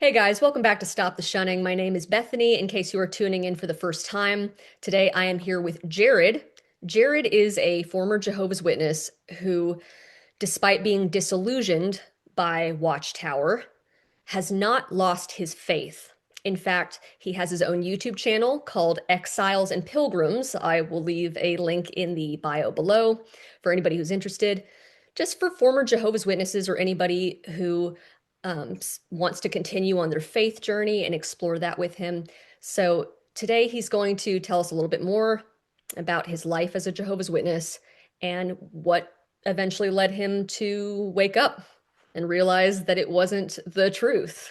Hey guys, welcome back to Stop the Shunning. My name is Bethany, in case you are tuning in for the first time. Today I am here with Jared. Jared is a former Jehovah's Witness who, despite being disillusioned by Watchtower, has not lost his faith. In fact, he has his own YouTube channel called Exiles and Pilgrims. I will leave a link in the bio below for anybody who's interested. Just for former Jehovah's Witnesses or anybody who wants to continue on their faith journey and explore that with him. So today he's going to tell us a little bit more about his life as a Jehovah's Witness and what eventually led him to wake up and realize that it wasn't the truth.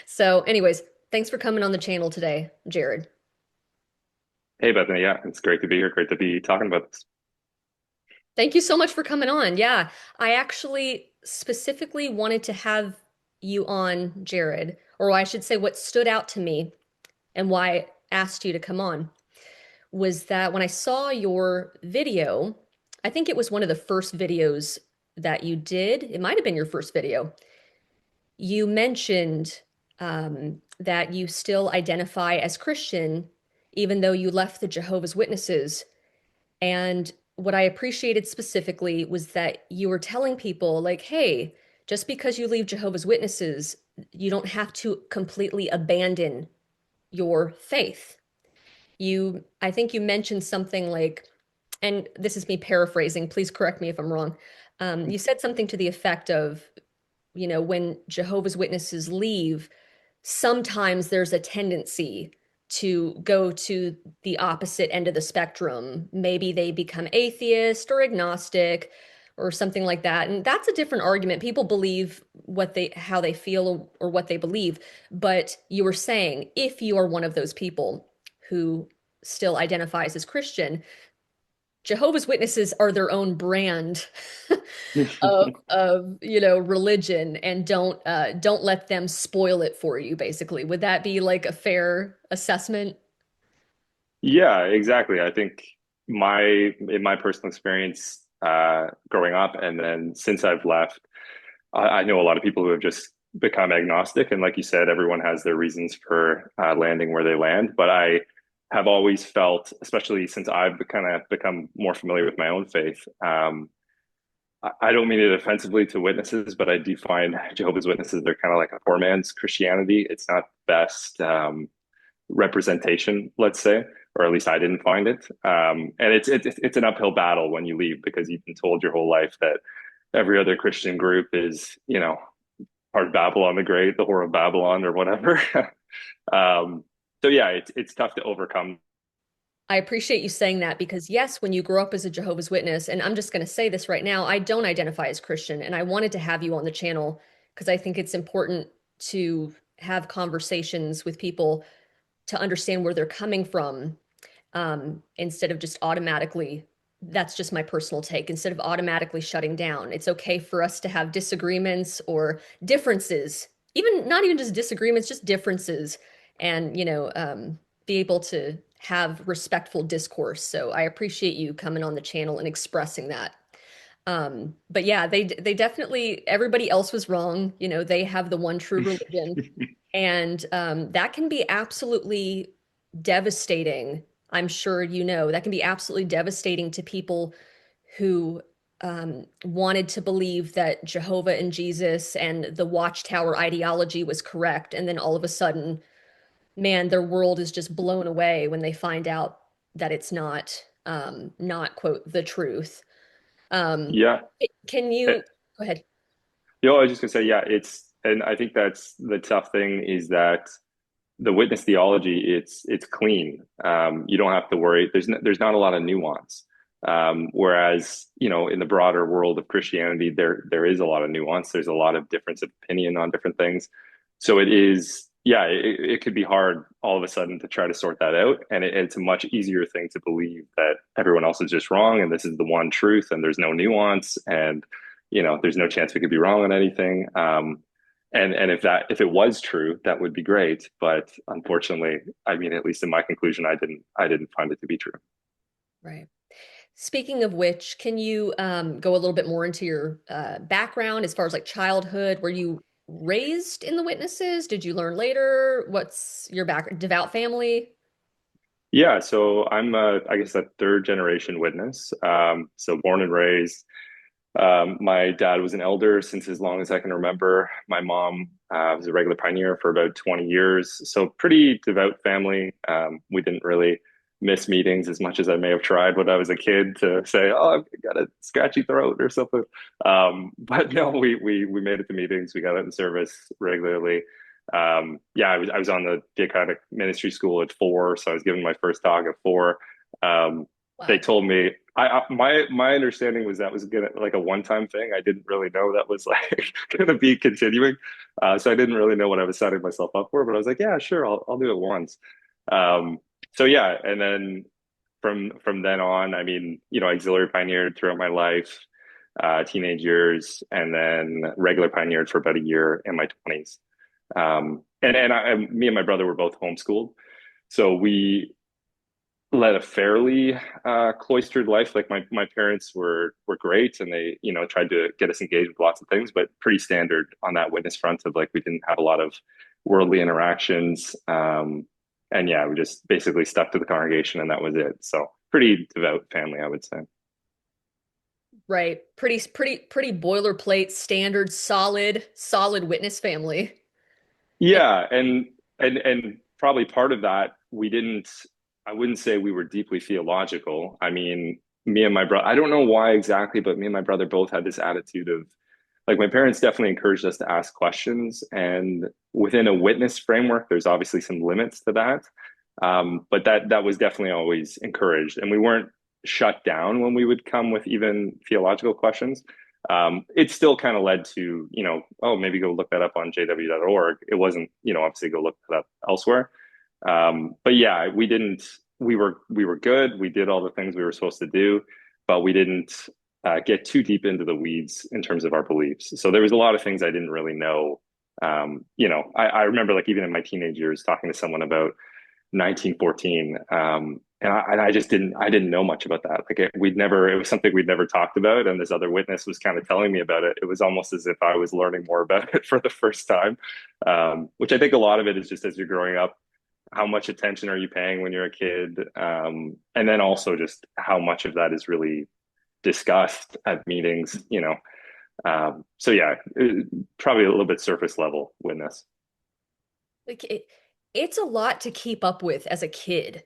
So, anyways, thanks for coming on the channel today, Jared. Hey Bethany, yeah, it's great to be here. Great to be talking about this. Thank you so much for coming on. Yeah, I actually specifically wanted to have you on, Jared, or I should say, what stood out to me and why I asked you to come on was that when I saw your video, I think it was one of the first videos that you did. It might have been your first video. You mentioned that you still identify as Christian, even though you left the Jehovah's Witnesses. And what I appreciated specifically was that you were telling people, like, hey, just because you leave Jehovah's Witnesses, you don't have to completely abandon your faith. I think you mentioned something like, and this is me paraphrasing, please correct me if I'm wrong. You said something to the effect of, when Jehovah's Witnesses leave, sometimes there's a tendency to go to the opposite end of the spectrum. Maybe they become atheist or agnostic or something like that. And that's a different argument. People believe how they feel or what they believe. But you were saying if you are one of those people who still identifies as Christian, Jehovah's Witnesses are their own brand of religion, and don't let them spoil it for you, basically. Would that be like a fair assessment? Yeah, exactly. I think in my personal experience, growing up and then since I've left, I know a lot of people who have just become agnostic, and like you said, everyone has their reasons for landing where they land. But I have always felt, especially since I've kind of become more familiar with my own faith, I don't mean it offensively to witnesses, but I do find Jehovah's Witnesses, they're kind of like a poor man's Christianity. It's not the best representation, let's say, or at least I didn't find it. And it's an uphill battle when you leave because you've been told your whole life that every other Christian group is, part of Babylon the Great, the Whore of Babylon, or whatever. um, so yeah, it's tough to overcome. I appreciate you saying that because, yes, when you grow up as a Jehovah's Witness, and I'm just going to say this right now, I don't identify as Christian, and I wanted to have you on the channel because I think it's important to have conversations with people to understand where they're coming from, instead of just automatically, that's just my personal take, instead of automatically shutting down. It's okay for us to have disagreements or differences, even not even just disagreements, just differences, and, be able to have respectful discourse. So I appreciate you coming on the channel and expressing that. But yeah, they definitely, everybody else was wrong. They have the one true religion, and that can be absolutely devastating. I'm sure that can be absolutely devastating to people who wanted to believe that Jehovah and Jesus and the Watchtower ideology was correct. And then all of a sudden, man, their world is just blown away when they find out that it's not, quote, the truth. Um, Yeah. can you go ahead? I was just gonna say, yeah, and I think that's the tough thing is that the witness theology, it's clean. You don't have to worry. There's not a lot of nuance. Whereas, in the broader world of Christianity, there is a lot of nuance. There's a lot of difference of opinion on different things. So it is, yeah, it could be hard all of a sudden to try to sort that out. And it's a much easier thing to believe that everyone else is just wrong and this is the one truth and there's no nuance and, there's no chance we could be wrong on anything. And if it was true, that would be great. But unfortunately, I mean, at least in my conclusion, I didn't find it to be true. Right. Speaking of which, can you go a little bit more into your background as far as like childhood? Were you raised in the witnesses? Did you learn later? What's your background? Devout family? Yeah, so I'm I guess a third generation witness. So born and raised. My dad was an elder since as long as I can remember. My mom was a regular pioneer for about 20 years. So pretty devout family. We didn't really miss meetings as much as I may have tried when I was a kid to say, "Oh, I've got a scratchy throat" or something. But no, we made it to meetings. We got out in service regularly. Yeah, I was on the Diaconic Ministry School at 4, so I was given my first talk at 4. Um, they Wow. told me my understanding was that was gonna like a one-time thing. I didn't really know that was like gonna be continuing. So I didn't really know what I was setting myself up for, but I was like, yeah, sure, I'll do it once. Um, so yeah, and then from then on, I mean, auxiliary pioneered throughout my life, teenage years, and then regular pioneered for about a year in my 20s. Me and my brother were both homeschooled, so we led a fairly cloistered life. Like my parents were great, and they tried to get us engaged with lots of things, but pretty standard on that witness front of like we didn't have a lot of worldly interactions. And yeah, we just basically stuck to the congregation, and that was it. So pretty devout family, I would say. Right. Pretty boilerplate, standard, solid witness family. And Yeah, and probably part of that we didn't. I wouldn't say we were deeply theological. I mean, me and my brother. I don't know why exactly, but me and my brother both had this attitude of like my parents definitely encouraged us to ask questions, and within a witness framework, there's obviously some limits to that. But that was definitely always encouraged, and we weren't shut down when we would come with even theological questions. It still kind of led to, oh, maybe go look that up on jw.org. It wasn't, obviously go look that up elsewhere. But yeah, we were good. We did all the things we were supposed to do, but we didn't get too deep into the weeds in terms of our beliefs. So there was a lot of things I didn't really know. I remember like even in my teenage years talking to someone about 1914. And I just I didn't know much about that. Like it was something we'd never talked about. And this other witness was kind of telling me about it. It was almost as if I was learning more about it for the first time. Which I think a lot of it is just as you're growing up, how much attention are you paying when you're a kid? And then also just how much of that is really discussed at meetings. So yeah, probably a little bit surface level witness. like it's a lot to keep up with as a kid.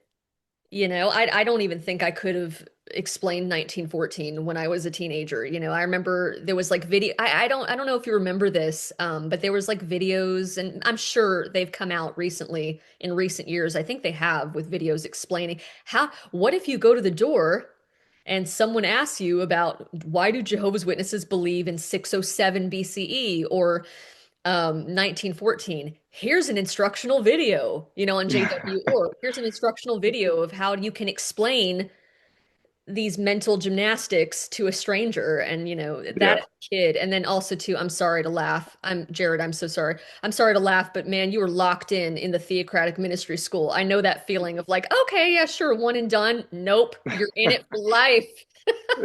I don't even think I could have explained 1914 when I was a teenager. I remember there was like video. I don't know if you remember this, but there was like videos, and I'm sure they've come out recently in recent years. I think they have with videos explaining what if you go to the door and someone asks you about why do Jehovah's Witnesses believe in 607 BCE or 1914. Here's an instructional video, on JW, or here's an instructional video of how you can explain these mental gymnastics to a stranger. And, that Yeah. as a kid. And then also, too, I'm sorry to laugh. I'm Jared. I'm so sorry. I'm sorry to laugh, but man, you were locked in the theocratic ministry school. I know that feeling of like, okay, yeah, sure, one and done. Nope, you're in it for life.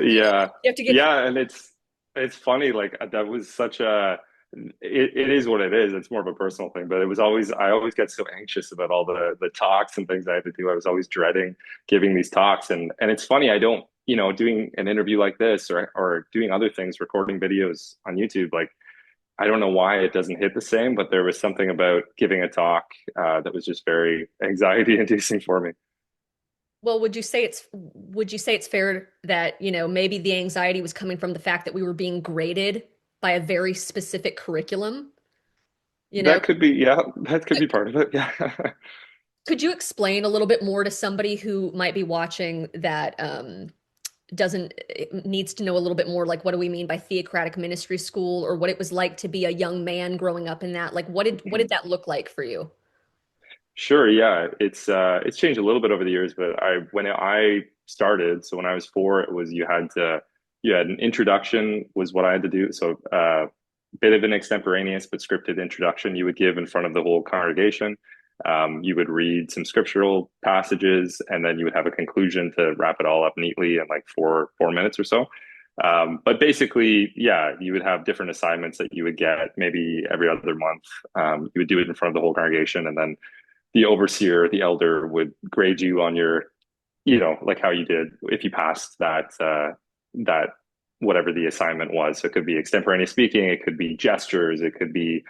Yeah. You have to get Yeah, and it's funny, like that was such a it is what it is. It's more of a personal thing, but it was always I always get so anxious about all the talks and things I had to do. I was always dreading giving these talks. And it's funny, I don't, doing an interview like this or doing other things, recording videos on YouTube, like I don't know why it doesn't hit the same, but there was something about giving a talk that was just very anxiety inducing for me. Well, would you say it's fair that, maybe the anxiety was coming from the fact that we were being graded by a very specific curriculum? You know, That could be, yeah, that could be part of it. Yeah. could you explain a little bit more to somebody who might be watching that doesn't needs to know a little bit more, like what do we mean by theocratic ministry school, or what it was like to be a young man growing up in that? Like what did that look like for you? Sure, yeah. It's changed a little bit over the years, but when I started, so when I was 4, it was you had an introduction was what I had to do. So bit of an extemporaneous but scripted introduction you would give in front of the whole congregation. You would read some scriptural passages, and then you would have a conclusion to wrap it all up neatly in like four minutes or so. But basically, yeah, you would have different assignments that you would get maybe every other month. You would do it in front of the whole congregation, and then the overseer, the elder, would grade you on your, like how you did if you passed that whatever the assignment was. So it could be extemporaneous speaking, it could be gestures, it could be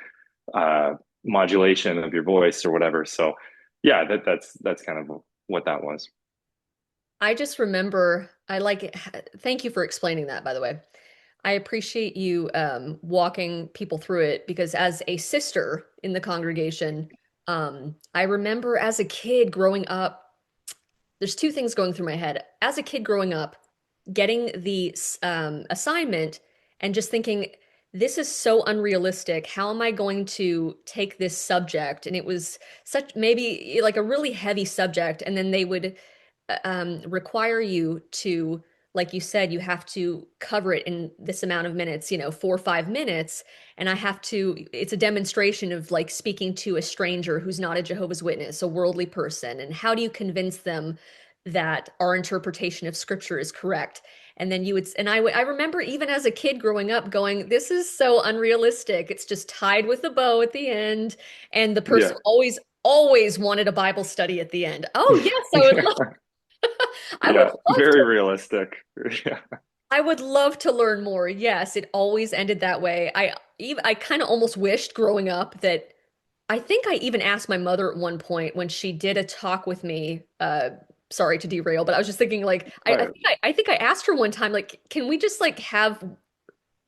uh, modulation of your voice or whatever. So yeah, that's kind of what that was. I just remember, I like it. Thank you for explaining that, by the way. I appreciate you walking people through it because as a sister in the congregation, I remember as a kid growing up, there's two things going through my head. As a kid growing up, getting the assignment and just thinking, this is so unrealistic. How am I going to take this subject? And it was such maybe like a really heavy subject. And then they would require you to, like you said, you have to cover it in this amount of minutes, 4 or 5 minutes. And I have to, it's a demonstration of like speaking to a stranger who's not a Jehovah's Witness, a worldly person. And how do you convince them that our interpretation of scripture is correct? And then you would, and I remember even as a kid growing up going, this is so unrealistic. It's just tied with a bow at the end. And the person Yeah. always wanted a Bible study at the end. Oh, yes, I would love Yeah. I would Yeah. love Very to realistic. Yeah. I would love to learn more. Yes, it always ended that way. I kind of almost wished growing up that I think I even asked my mother at one point when she did a talk with me. Sorry to derail, but I was just thinking like Right. I think I asked her one time like, can we just like have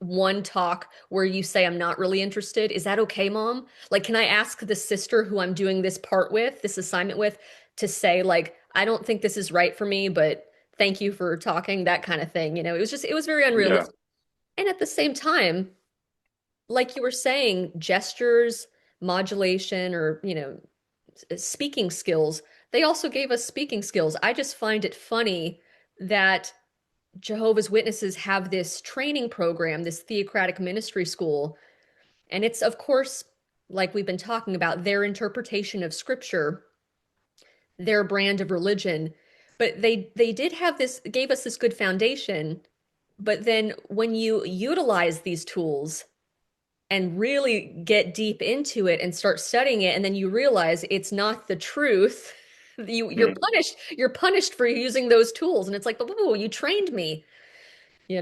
one talk where you say I'm not really interested? Is that okay, Mom? Like, can I ask the sister who I'm doing this part with, this assignment with, to say, like, I don't think this is right for me, but thank you for talking, that kind of thing. It was very Yeah. unrealistic. And at the same time, like you were saying, gestures, modulation, or, speaking skills, they also gave us speaking skills. I just find it funny that Jehovah's Witnesses have this training program, this theocratic ministry school, and it's, of course, like we've been talking about, their interpretation of scripture, their brand of religion. But they did have this, gave us this good foundation. But then when you utilize these tools and really get deep into it and start studying it, and then you realize it's not the truth, Mm. you're punished for using those tools. And it's like, but you trained me, to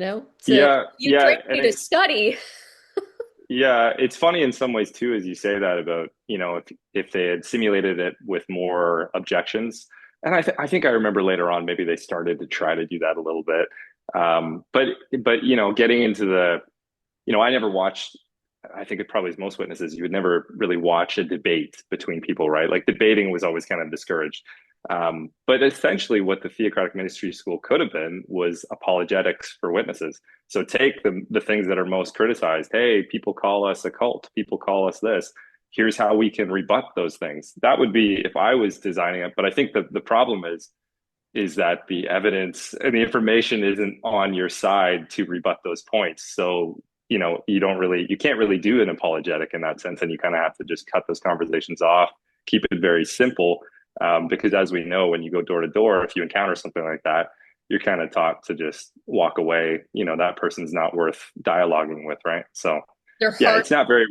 Yeah. you Yeah. trained And me to it's, study. yeah, it's funny in some ways too, as you say that about, if they had simulated it with more objections. And I think I remember later on, maybe they started to try to do that a little bit. But, getting into I never watched, I think it probably is most witnesses, you would never really watch a debate between people, right? Like debating was always kind of discouraged. But essentially, what the theocratic ministry school could have been was apologetics for witnesses. So take the things that are most criticized. Hey, people call us a cult. People call us this. Here's how we can rebut those things. That would be if I was designing it. But I think the problem is that the evidence and the information isn't on your side to rebut those points. So, you can't really do an apologetic in that sense. And you kind of have to just cut those conversations off, keep it very simple. Because as we know, when you go door to door, if you encounter something like that, you're kind of taught to just walk away. That person's not worth dialoguing with, right? So, Their yeah, heart. Sorry.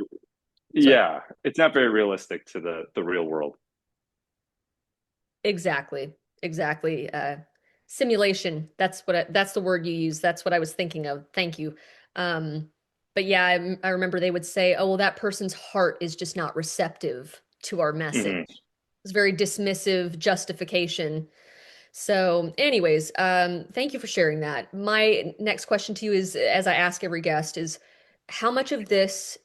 it's not very realistic to the real world. Exactly. Exactly. Simulation. That's the word you use. That's what I was thinking of. Thank you. Um, but yeah, I remember they would say, "Oh, well, that person's heart is just not receptive to our message." Hmm. It's very dismissive justification. So, anyways, thank you for sharing that. My next question to you is, as I ask every guest, is how much of this,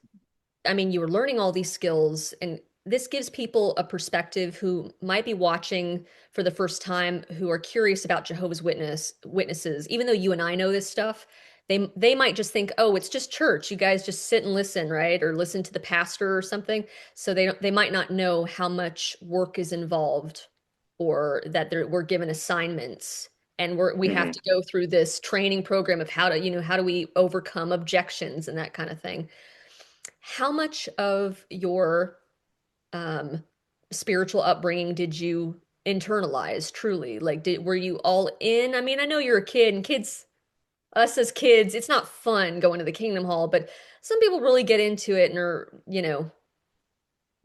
I mean, you were learning all these skills, and this gives people a perspective who might be watching for the first time, who are curious about Jehovah's Witnesses. Even though you and I know this stuff, they might just think, "Oh, it's just church. You guys just sit and listen, right? Or listen to the pastor or something." So they might not know how much work is involved, or that we're given assignments and we have Hmm. to go through this training program of how do we overcome objections and that kind of thing. How much of your um, spiritual upbringing did you internalize truly? Like, were you all in? I mean, I know you're a kid and kids. us as kids, it's not fun going to the Kingdom Hall, but some people really get into it and are,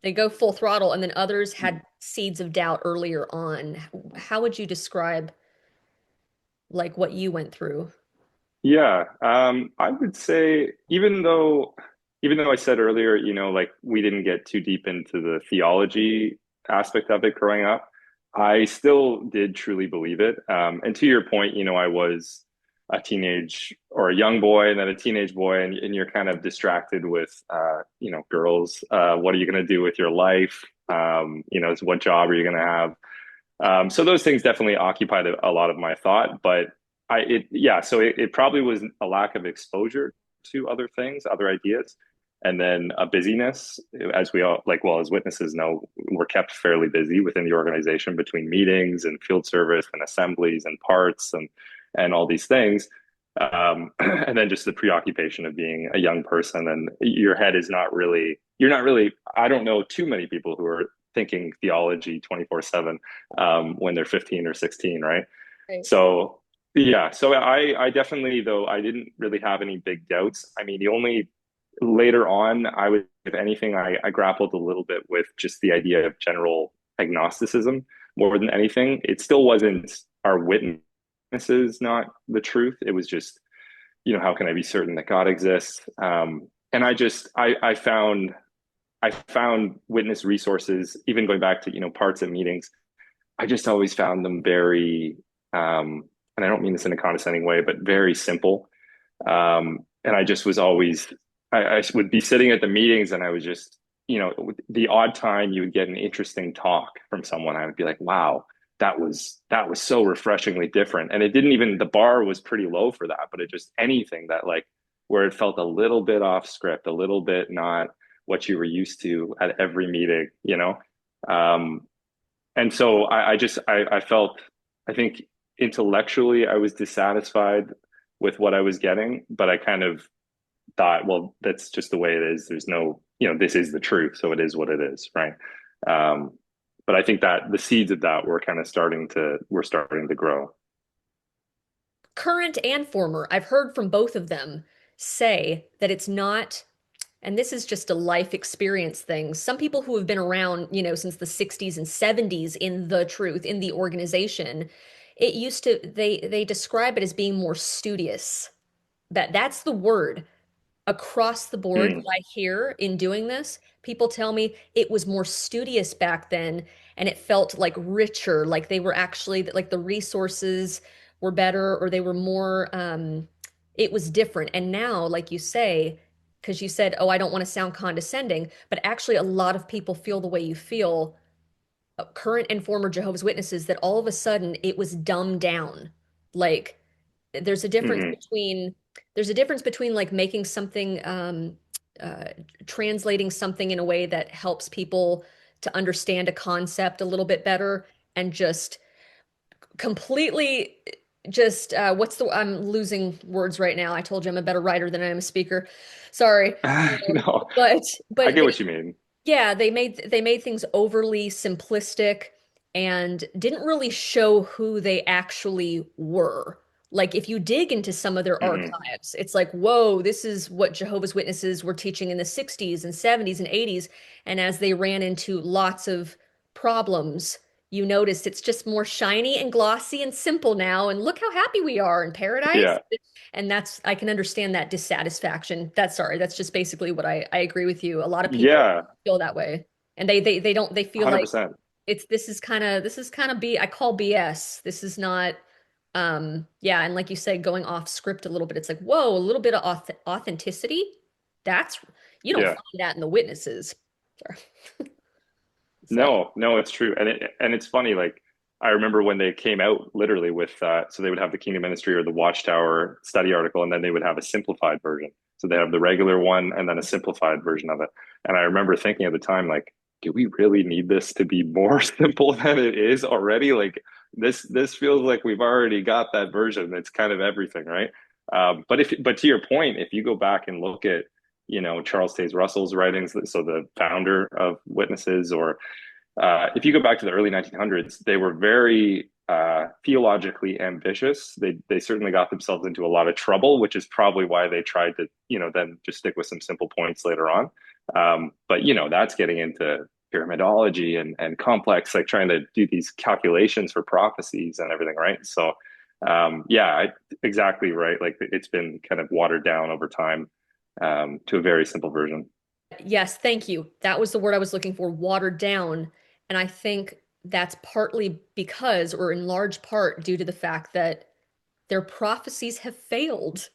they go full throttle, and then others had seeds of doubt earlier on. How would you describe like what you went through? Yeah, I would say even though I said earlier, like we didn't get too deep into the theology aspect of it growing up, I still did truly believe it. And to your point, I was a teenage or a young boy and then a teenage boy, and you're kind of distracted with, girls. What are you going to do with your life? What job are you going to have? So those things definitely occupied a lot of my thought, but yeah, so it probably was a lack of exposure to other things, other ideas, and then a busyness, as we all like, well, as witnesses know, we're kept fairly busy within the organization between meetings and field service and assemblies and parts and all these things. And then just the preoccupation of being a young person and your head is not really, you're not really, I don't know too many people who are thinking theology 24/7 when they're 15 or 16, right? Right. So yeah, so I definitely though I didn't really have any big doubts. I mean, the only later on I would, if anything, I grappled a little bit with just the idea of general agnosticism more than anything. It still wasn't our witnesses not the truth. It was just, how can I be certain that God exists? And I found witness resources, even going back to, parts of meetings. I just always found them very, and I don't mean this in a condescending way, but very simple. And I just was always, I would be sitting at the meetings and I was just, the odd time you would get an interesting talk from someone, I would be like, wow, that was so refreshingly different. And it didn't even, the bar was pretty low for that, but it just anything that like, where it felt a little bit off script, a little bit not what you were used to at every meeting, Um, and so I felt, I think intellectually I was dissatisfied with what I was getting, but I kind of thought, well, that's just the way it is. There's no, this is the truth, so it is what it is, right? Um, but I think that the seeds of that were starting to grow. Current and former, I've heard from both of them say that it's not, and this is just a life experience thing. Some people who have been around, since the 60s and 70s in the truth, in the organization, it used to, they describe it as being more studious. That's the word across the board that Mm, I hear in doing this. People tell me it was more studious back then and it felt like richer, like they were actually like the resources were better or they were more it was different. And now, like you say, because you said, "Oh, I don't want to sound condescending," but actually a lot of people feel the way you feel, current and former Jehovah's Witnesses, that all of a sudden it was dumbed down. Like there's a difference hmm between there's a difference between like making something uh, translating something in a way that helps people to understand a concept a little bit better and just completely just what's the I'm losing words right now. I told you I'm a better writer than I am a speaker. Sorry. no, But I but get they what you mean. yeah, they made things overly simplistic and didn't really show who they actually were. Like if you dig into some of their Hmm archives, it's like, whoa, this is what Jehovah's Witnesses were teaching in the 60s and 70s and 80s. And as they ran into lots of problems, you notice it's just more shiny and glossy and simple now. And look how happy we are in paradise. Yeah, And that's, I can understand that dissatisfaction. That's just basically what I agree with you. A lot of people yeah, feel that way. And they don't, they feel like 100%. this is kind of I call BS. This is not, yeah. And like you said, going off script a little bit, it's like, whoa, a little bit of authenticity. That's, you don't Yeah. find that in the witnesses. Sorry. So, No, no, it's true. And it's funny, like I remember when they came out literally with so they would have the Kingdom Ministry or the Watchtower study article, and then they would have a simplified version. So they have the regular one and then a simplified version of it. And I remember thinking at the time, like, do we really need this to be more simple than it is already? Like this feels like we've already got that version. It's kind of everything, right? But to your point, if you go back and look at, Charles Taze Russell's writings, so the founder of Witnesses, or if you go back to the early 1900s, they were very theologically ambitious. They certainly got themselves into a lot of trouble, which is probably why they tried to, then just stick with some simple points later on. But that's getting into pyramidology and complex, like trying to do these calculations for prophecies and everything, right? So, yeah, exactly right. Like it's been kind of watered down over time to a very simple version. Yes, thank you. That was the word I was looking for, watered down. And I think that's partly because, or in large part, due to the fact that their prophecies have failed,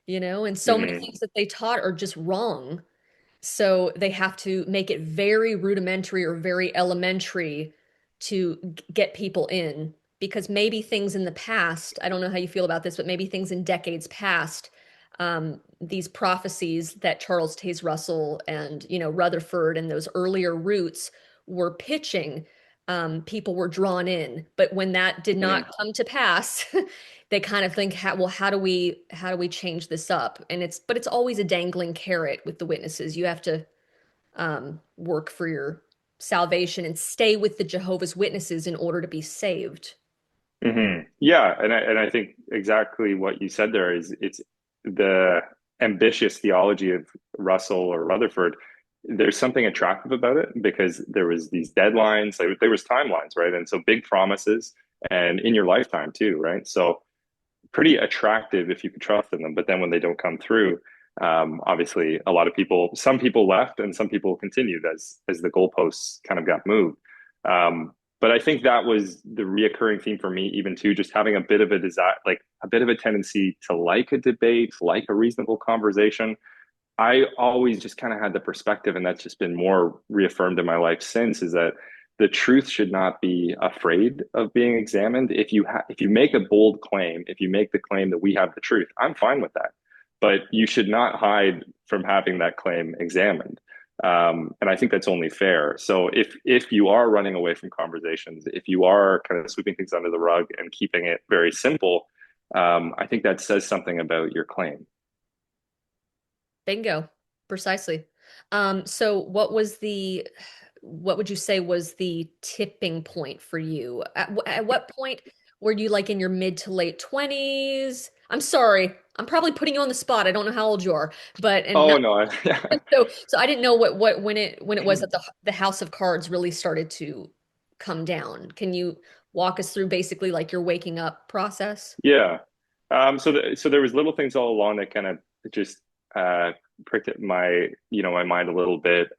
and so many Hmm. things that they taught are just wrong. So they have to make it very rudimentary or very elementary to get people in. Because maybe things in the past, I don't know how you feel about this, but maybe things in decades past, these prophecies that Charles Taze Russell and, Rutherford and those earlier roots were pitching, people were drawn in. But when that did not Hmm. come to pass, they kind of think, well, how do we change this up? And but it's always a dangling carrot with the witnesses. You have to work for your salvation and stay with the Jehovah's Witnesses in order to be saved. Yeah, and I think exactly what you said there is it's the ambitious theology of Russell or Rutherford. There's something attractive about it because there was these deadlines, like there was timelines, right? And so big promises and in your lifetime too, right? So pretty attractive if you could trust in them. But then when they don't come through, obviously a lot of people, some people left and some people continued as the goalposts kind of got moved. But I think that was the reoccurring theme for me, even too, just having a bit of a desire, like a bit of a tendency to like a debate, like a reasonable conversation. I always just kind of had the perspective, and that's just been more reaffirmed in my life since, is that the truth should not be afraid of being examined. If you make a bold claim, if you make the claim that we have the truth, I'm fine with that. But you should not hide from having that claim examined. And I think that's only fair. So if you are running away from conversations, if you are kind of sweeping things under the rug and keeping it very simple, I think that says something about your claim. Bingo. Precisely. So what would you say was the tipping point for you? At what point were you like in your mid to late 20s? I'm sorry. I'm probably putting you on the spot. I don't know how old you are, but and Oh not no, yeah. so I didn't know what when it was that the House of Cards really started to come down. Can you walk us through basically like your waking up process? Yeah. So there was little things all along that kind of just uh, pricked at my mind a little bit.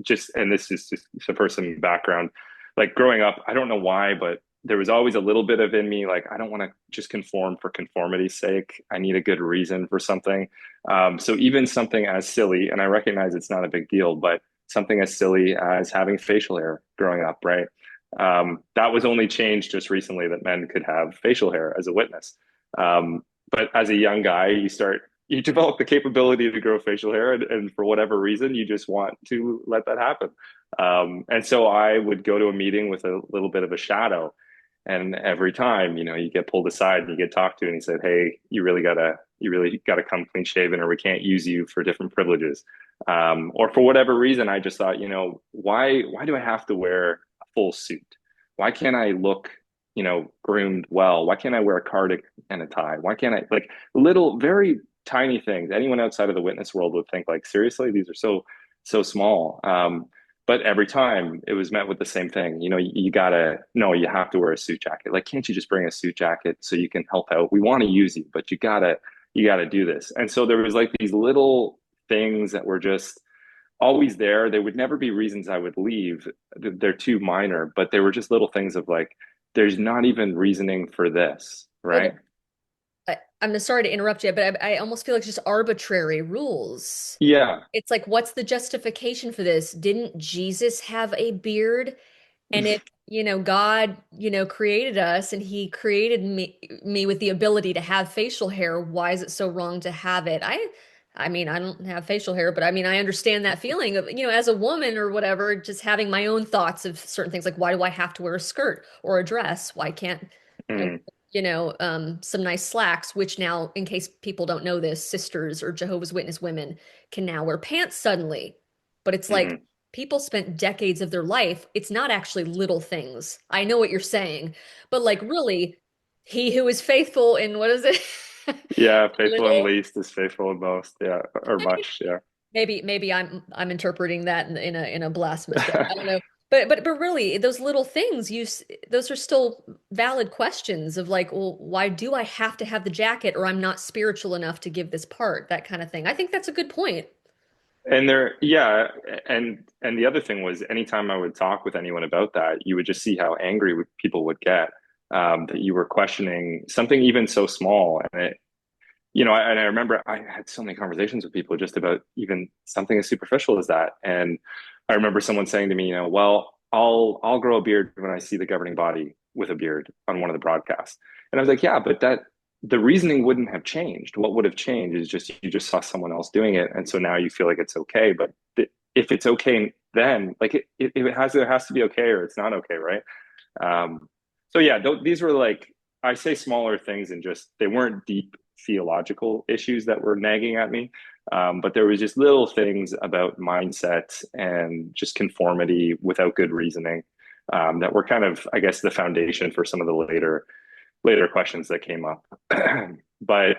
Just and this is just for some background. Like growing up, I don't know why, but there was always a little bit of in me like I don't want to just conform for conformity's sake. I need a good reason for something. So even something as silly, and I recognize it's not a big deal, but something as silly as having facial hair growing up, right? That was only changed just recently that men could have facial hair as a witness. But as a young guy, you develop the capability to grow facial hair, and for whatever reason, you just want to let that happen. And so I would go to a meeting with a little bit of a shadow, and every time, you get pulled aside and you get talked to, and he said, "Hey, you really gotta come clean shaven, or we can't use you for different privileges." Or for whatever reason, I just thought, why do I have to wear full suit? Why can't I look, groomed well? Why can't I wear a cardigan and a tie? Why can't I like little, very tiny things? Anyone outside of the witness world would think like, seriously, these are so small. But every time it was met with the same thing. You gotta, no, you have to wear a suit jacket. Like, can't you just bring a suit jacket so you can help out? We want to use you, but you gotta do this. And so there was like these little things that were just always there. They would never be reasons I would leave. They're too minor, but they were just little things of like, there's not even reasoning for this, right? Well, I'm sorry to interrupt you, but I almost feel like it's just arbitrary rules. Yeah. It's like, what's the justification for this? Didn't Jesus have a beard? And if, God, created us and he created me with the ability to have facial hair, why is it so wrong to have it? I mean, I don't have facial hair, but I mean, I understand that feeling of, as a woman or whatever, just having my own thoughts of certain things like why do I have to wear a skirt or a dress? Why can't I, Mm-hmm. some nice slacks, which now, in case people don't know this, sisters or Jehovah's Witness women can now wear pants suddenly. But it's like, Mm-hmm. people spent decades of their life. It's not actually little things. I know what you're saying, but like really, he who is faithful in what is it? Yeah, faithful in Little. least is faithful in most. Yeah, or much. Yeah. Maybe I'm interpreting that in a blasphemous way. I don't know. But really, those little things those are still valid questions of like, well, why do I have to have the jacket or I'm not spiritual enough to give this part, that kind of thing. I think that's a good point. And there, yeah, and the other thing was, anytime I would talk with anyone about that, you would just see how angry people would get, that you were questioning something even so small. And and I remember I had so many conversations with people just about even something as superficial as that. And I remember someone saying to me, well, I'll grow a beard when I see the governing body with a beard on one of the broadcasts. And I was like, yeah, but that the reasoning wouldn't have changed. What would have changed is just you just saw someone else doing it, and so now you feel like it's okay. But if it's okay, then like it has to be okay, or it's not okay, right? So yeah, these were like, I say smaller things, and just they weren't deep theological issues that were nagging at me. But there was just little things about mindset and just conformity without good reasoning, that were kind of, I guess, the foundation for some of the later questions that came up. But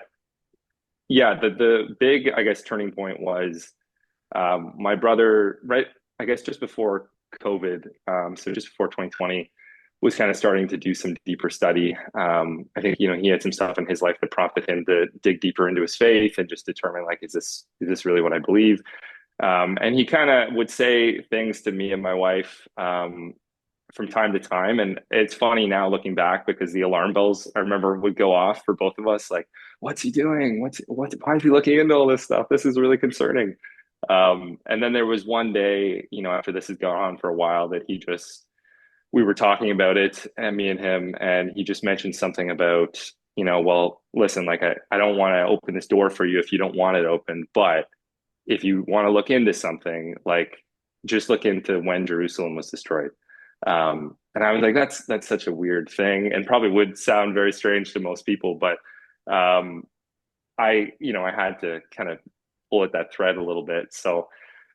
yeah, the big, I guess, turning point was, my brother, right, I guess just before COVID, so just before 2020, was kind of starting to do some deeper study. I think, he had some stuff in his life that prompted him to dig deeper into his faith and just determine, like, is this really what I believe? And he kind of would say things to me and my wife, from time to time. And it's funny now looking back, because the alarm bells, I remember, would go off for both of us. Like, what's he doing? Why is he looking into all this stuff? This is really concerning. And then there was one day, after this had gone on for a while, that we were talking about it, and me and him, and he just mentioned something about, well, listen, like, I don't want to open this door for you if you don't want it open, but if you want to look into something, like, just look into when Jerusalem was destroyed. And I was like, that's such a weird thing, and probably would sound very strange to most people, but um, I had to kind of pull at that thread a little bit. So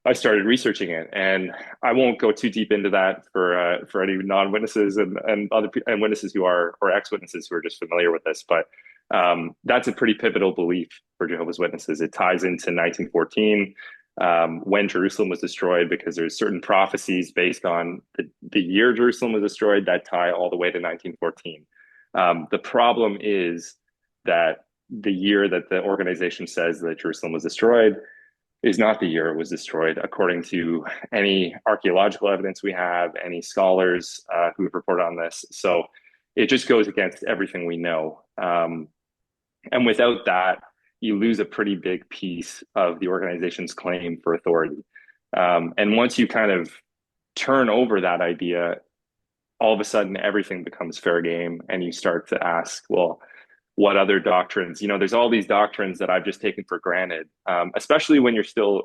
I started researching it, and I won't go too deep into that for any non-witnesses and and witnesses who are, or ex-witnesses who are just familiar with this. But that's a pretty pivotal belief for Jehovah's Witnesses. It ties into 1914, when Jerusalem was destroyed, because there's certain prophecies based on the year Jerusalem was destroyed that tie all the way to 1914. The problem is that the year that the organization says that Jerusalem was destroyed is not the year it was destroyed, according to any archaeological evidence we have, any scholars who have reported on this. So it just goes against everything we know. And without that, you lose a pretty big piece of the organization's claim for authority. And once you kind of turn over that idea, all of a sudden everything becomes fair game, and you start to ask, well, what other doctrines? There's all these doctrines that I've just taken for granted, especially when you're still,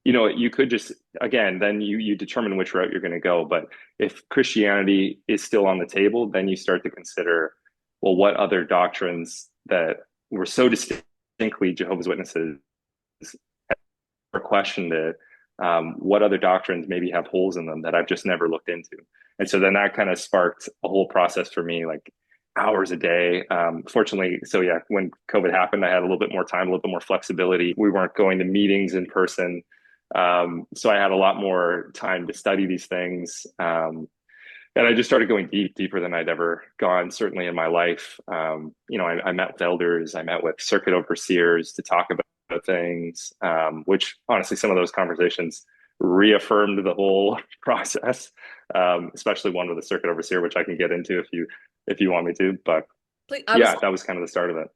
you could just, again, then you determine which route you're going to go. But if Christianity is still on the table, then you start to consider, well, what other doctrines that were so distinctly Jehovah's Witnesses or questioned it, what other doctrines maybe have holes in them that I've just never looked into? And so then that kind of sparked a whole process for me, like hours a day. Fortunately, so yeah, when COVID happened, I had a little bit more time, a little bit more flexibility. We weren't going to meetings in person. So I had a lot more time to study these things. And I just started going deeper than I'd ever gone, certainly in my life. I met with elders, I met with circuit overseers to talk about things, which honestly, some of those conversations reaffirmed the whole process, especially one with a circuit overseer, which I can get into if you want me to. But I was yeah, that was kind of the start of it.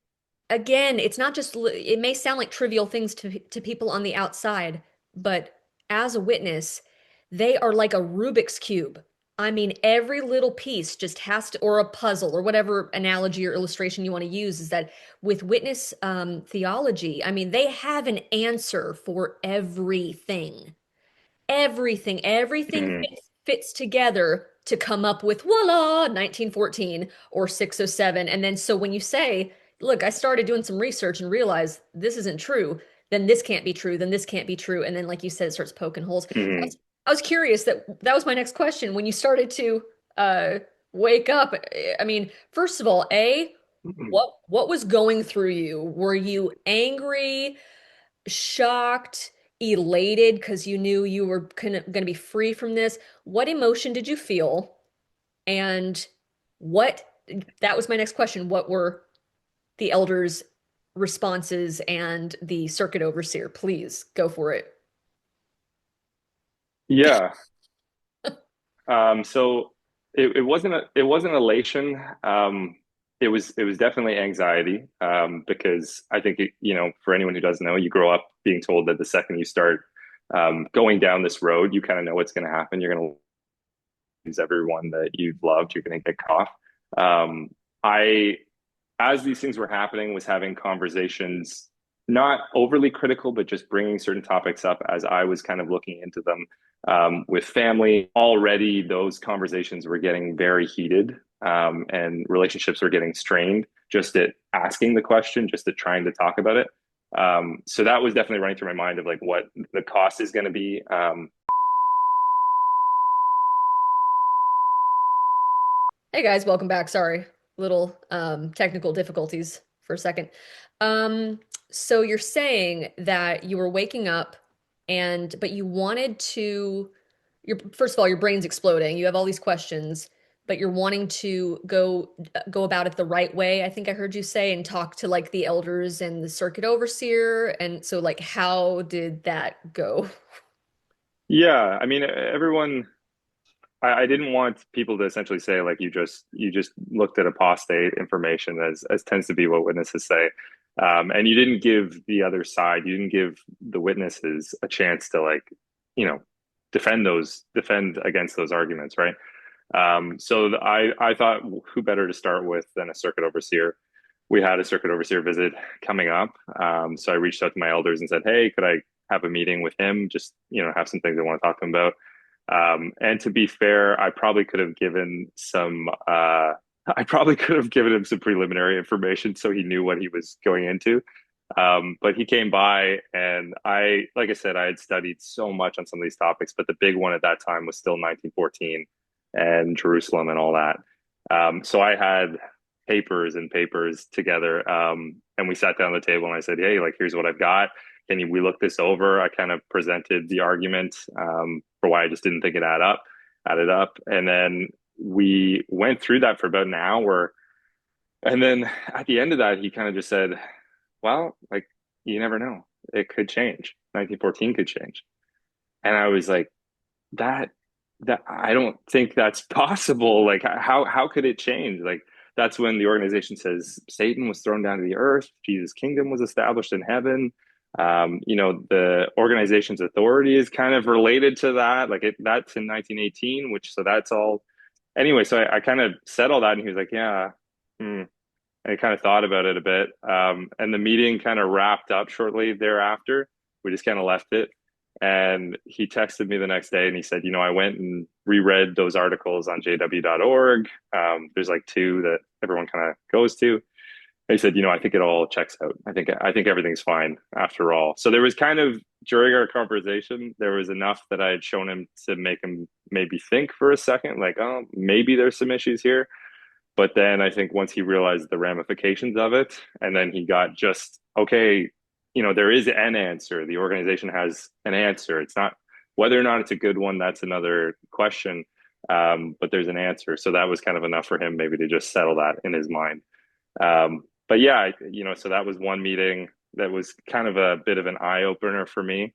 again, it's not just, it may sound like trivial things to people on the outside, but as a witness, they are like a Rubik's Cube. I mean, every little piece just has to, or a puzzle, or whatever analogy or illustration you want to use, is that with witness theology, I mean, they have an answer for everything. Everything Mhm. fits together to come up with voila 1914 or 607. And then so when you say, look, I started doing some research and realized this isn't true, then this can't be true, then this can't be true, and then like you said, it starts poking holes. Mhm. I was curious that was my next question. When you started to uh wake up, I mean, first of all, what was going through you? Were you angry, shocked, elated because you knew you were gonna be free from this? What emotion did you feel? And what, that was my next question. What were the elders' responses and the circuit overseer? Please go for it. Yeah. So it wasn't elation. It was definitely anxiety. Because I think for anyone who doesn't know, you grow up being told that the second you start going down this road, you kind of know what's going to happen. You're going to lose everyone that you've loved. You're going to get cut off. I, as these things were happening, was having conversations, not overly critical, but just bringing certain topics up as I was kind of looking into them with family. Already, those conversations were getting very heated, and relationships were getting strained just at asking the question, just at trying to talk about it. So that was definitely running through my mind of like what the cost is going to be. Hey guys, welcome back. Sorry, little technical difficulties for a second. Um, so you're saying that you were waking up and but you wanted to, your first of all, your brain's exploding. You have all these questions, but you're wanting to go about it the right way, I think I heard you say, and talk to like the elders and the circuit overseer. And so like how did that go? Yeah, I mean, everyone. I didn't want people to essentially say like you just looked at apostate information as tends to be what witnesses say, and you didn't give the other side, you didn't give the witnesses a chance to like you know defend against those arguments, right? So I thought who better to start with than a circuit overseer. We had a circuit overseer visit coming up, so I reached out to my elders and said, hey, could I have a meeting with him? Just have some things I want to talk to him about. And to be fair, I probably could have given some. I probably could have given him some preliminary information so he knew what he was going into. But he came by, and like I said, I had studied so much on some of these topics, but the big one at that time was still 1914 and Jerusalem and all that. So I had papers and papers together, and we sat down at the table, and I said, "Hey, like, here's what I've got. We look this over?" I kind of presented the argument for why I just didn't think it added up, and then we went through that for about an hour. And then at the end of that, he kind of just said, well, like, you never know. It could change. 1914 could change. And I was like, that I don't think that's possible. Like how could it change? Like that's when the organization says Satan was thrown down to the earth, Jesus' kingdom was established in heaven. The organization's authority is kind of related to that. That's in 1918, which so that's all. Anyway, so I kind of said all that, and he was like, "Yeah." Hmm. And I kind of thought about it a bit. And the meeting kind of wrapped up shortly thereafter. We just kind of left it. And he texted me the next day and he said, I went and reread those articles on jw.org. There's like two that everyone kind of goes to. He said, I think it all checks out. I think everything's fine after all. So there was kind of during our conversation, there was enough that I had shown him to make him maybe think for a second, like, oh, maybe there's some issues here. But then I think once he realized the ramifications of it, and then he got just, okay, there is an answer. The organization has an answer. It's not whether or not it's a good one, that's another question. But there's an answer. So that was kind of enough for him maybe to just settle that in his mind. But yeah, so that was one meeting that was kind of a bit of an eye opener for me.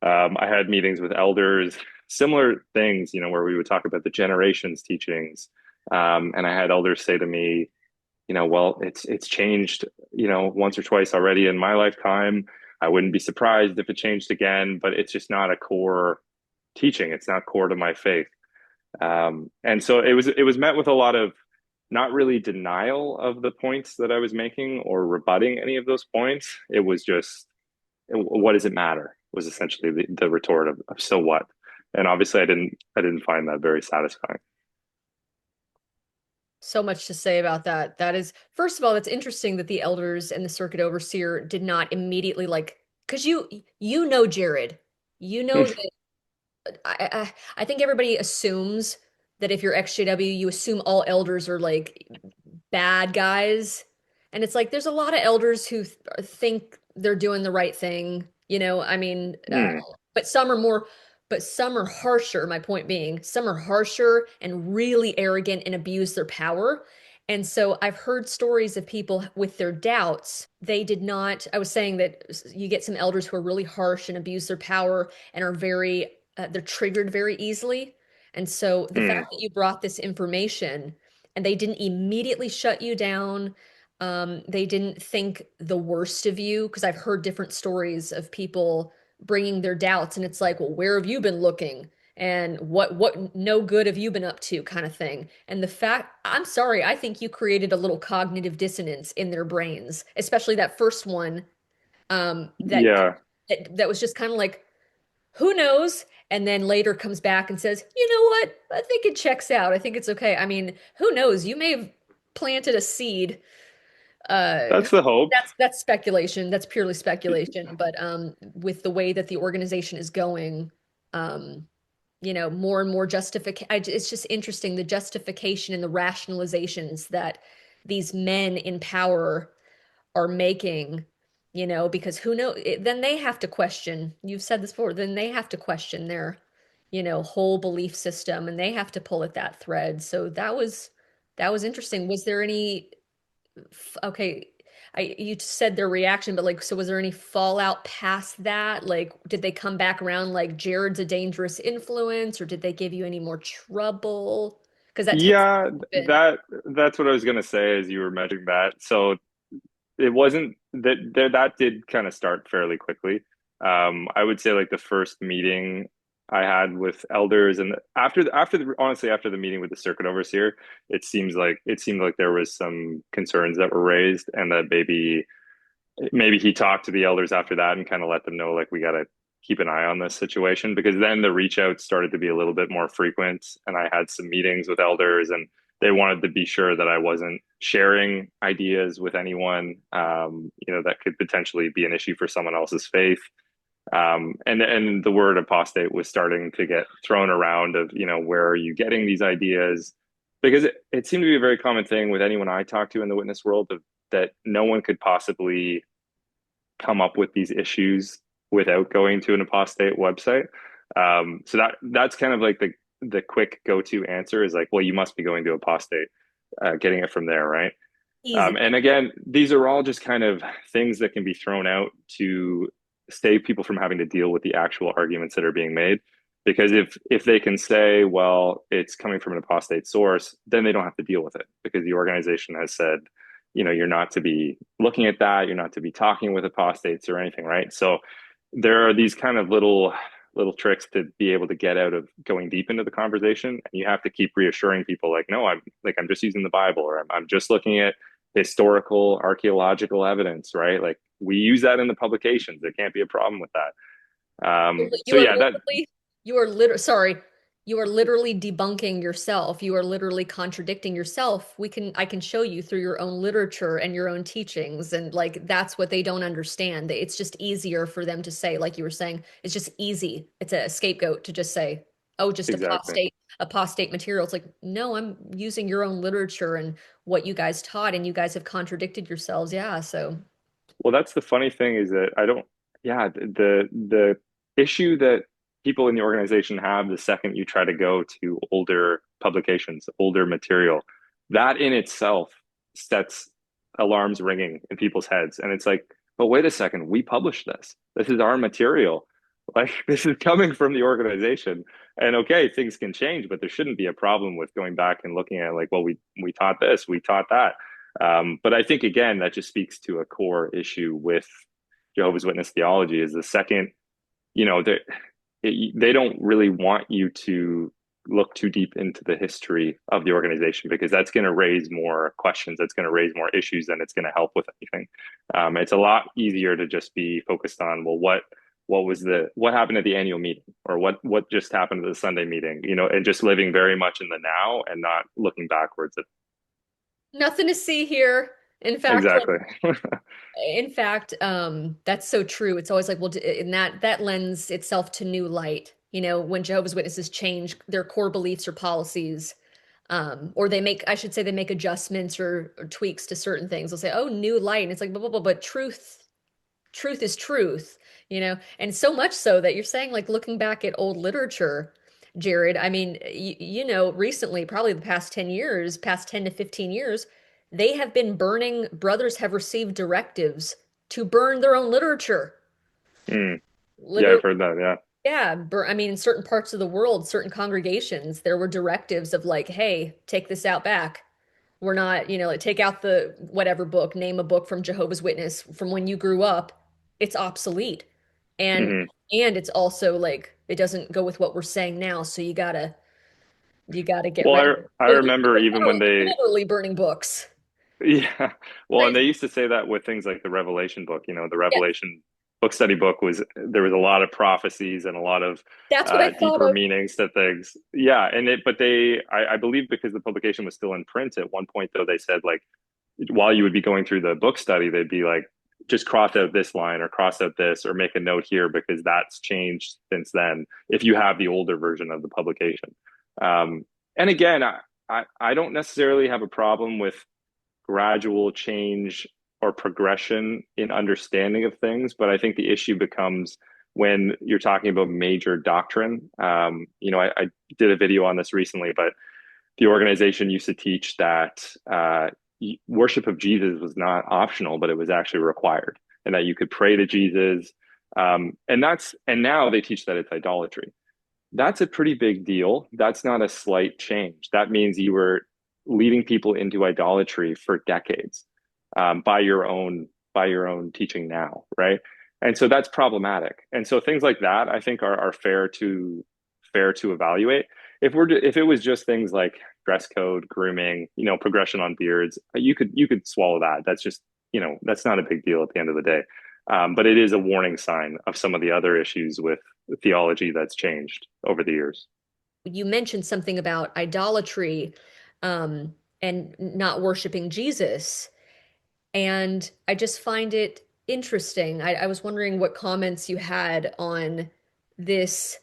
I had meetings with elders, similar things, where we would talk about the generations teachings. And I had elders say to me, well, it's changed, once or twice already in my lifetime. I wouldn't be surprised if it changed again, but it's just not a core teaching. It's not core to my faith. And so it was met with a lot of not really denial of the points that I was making or rebutting any of those points. It was just, what does it matter? Was essentially the retort of so what? And obviously I didn't find that very satisfying. So much to say about that. That is, first of all, it's interesting that the elders and the circuit overseer did not immediately like, because you know Jared, you know that I think everybody assumes that if you're XJW, you assume all elders are like bad guys. And it's like there's a lot of elders who think they're doing the right thing, you know. I mean, Hmm. but some are more, but some are harsher. My point being, some are harsher and really arrogant and abuse their power. And so I've heard stories of people with their doubts. They did not, I was saying that you get some elders who are really harsh and abuse their power and are very, they're triggered very easily. And so the fact Hmm. that you brought this information and they didn't immediately shut you down, they didn't think the worst of you, because I've heard different stories of people bringing their doubts, and it's like, well, where have you been looking? And what no good have you been up to, kind of thing. And the fact, I'm sorry, I think you created a little cognitive dissonance in their brains, especially that first one, Yeah, that was just kind of like, who knows? And then later comes back and says, you know what? I think it checks out. I think it's okay. I mean, who knows? You may have planted a seed. that's the hope. That's speculation. That's purely speculation. But with the way that the organization is going, um, more and more justification. It's just interesting, the justification and the rationalizations that these men in power are making, because who know, then they have to question, you've said this before, then they have to question their, whole belief system, and they have to pull at that thread. So that was interesting. Was there any, okay, you said their reaction, but like, so was there any fallout past that? Like, did they come back around like Jared's a dangerous influence, or did they give you any more trouble? Because that tends Yeah, to happen. that's what I was gonna say as you were mentioning that. So it wasn't that did kind of start fairly quickly. I would say like the first meeting I had with elders, and after the honestly after the meeting with the circuit overseer, it seemed like there was some concerns that were raised, and that maybe he talked to the elders after that and kind of let them know like we got to keep an eye on this situation, because then the reach outs started to be a little bit more frequent, and I had some meetings with elders, and they wanted to be sure that I wasn't sharing ideas with anyone, that could potentially be an issue for someone else's faith. And the word apostate was starting to get thrown around of, where are you getting these ideas? Because it seemed to be a very common thing with anyone I talked to in the witness world that no one could possibly come up with these issues without going to an apostate website. So that's kind of like the quick go-to answer is like, well, you must be going to apostate, getting it from there, right? Easy. And again, these are all just kind of things that can be thrown out to save people from having to deal with the actual arguments that are being made. Because if they can say, well, it's coming from an apostate source, then they don't have to deal with it because the organization has said, you're not to be looking at that, you're not to be talking with apostates or anything, right? So there are these kind of little tricks to be able to get out of going deep into the conversation. And you have to keep reassuring people like, no, I'm just using the Bible, or I'm just looking at historical archaeological evidence, right? Like we use that in the publications. There can't be a problem with that. So You are yeah, that literally, you are literally, sorry, you are literally debunking yourself. You are literally contradicting yourself. I can show you through your own literature and your own teachings. And like, that's what they don't understand. It's just easier for them to say, like you were saying, it's just easy. It's a scapegoat to just say, oh, just exactly. apostate material. It's like, no, I'm using your own literature and what you guys taught, and you guys have contradicted yourselves. Yeah. So Well, that's the funny thing is that I don't, yeah, the issue that people in the organization have the second you try to go to older publications, older material, that in itself sets alarms ringing in people's heads. And it's like, but wait a second, we published this. This is our material. Like this is coming from the organization. And okay, things can change, but there shouldn't be a problem with going back and looking at like, well, we taught this, we taught that. But I think again that just speaks to a core issue with Jehovah's Witness theology is the second, they don't really want you to look too deep into the history of the organization because that's going to raise more questions, that's going to raise more issues than it's going to help with anything. It's a lot easier to just be focused on, well, what happened at the annual meeting, or what just happened at the Sunday meeting, and just living very much in the now and not looking backwards at nothing to see here. In fact, exactly. that's so true. It's always like, well, and that lends itself to new light. when Jehovah's Witnesses change their core beliefs or policies, or they make, I should say, they make adjustments or tweaks to certain things. They'll say, "Oh, new light," and it's like, blah, blah, blah, but truth is truth. And so much so that you're saying, like, looking back at old literature, Jared, I mean, recently, probably the past 10 years, past 10 to 15 years, they have been burning, brothers have received directives to burn their own literature. Mm. Yeah, Literally, I've heard that. Yeah. yeah. I mean, in certain parts of the world, certain congregations, there were directives of like, hey, take this out back. We're not, like take out the whatever book, name a book from Jehovah's Witness from when you grew up. It's obsolete. And Hmm. and it's also like it doesn't go with what we're saying now, so you gotta get Well, rid of it. I So remember even when they literally burning books. yeah. Well, and Crazy. they used to say that with things like the Revelation book. The Yes, Revelation book study book was there was a lot of prophecies and a lot of that's what I thought deeper of. meanings to things. Yeah, and but I believe because the publication was still in print at one point, though, they said like while you would be going through the book study, they'd be like, just cross out this line or cross out this or make a note here because that's changed since then. If you have the older version of the publication, and again, I don't necessarily have a problem with gradual change or progression in understanding of things. But I think the issue becomes when you're talking about major doctrine. I did a video on this recently, but the organization used to teach that worship of Jesus was not optional, but it was actually required, and that you could pray to Jesus. And now they teach that it's idolatry. That's a pretty big deal. That's not a slight change. That means you were leading people into idolatry for decades by your own teaching now, right? And so that's problematic. And so things like that, I think, are fair to evaluate. If it was just things like dress code, grooming, progression on beards, you could swallow that. That's just that's not a big deal at the end of the day. But it is a warning sign of some of the other issues with theology that's changed over the years. You mentioned something about idolatry, um, and not worshiping Jesus. And I just find it interesting. I was wondering what comments you had on this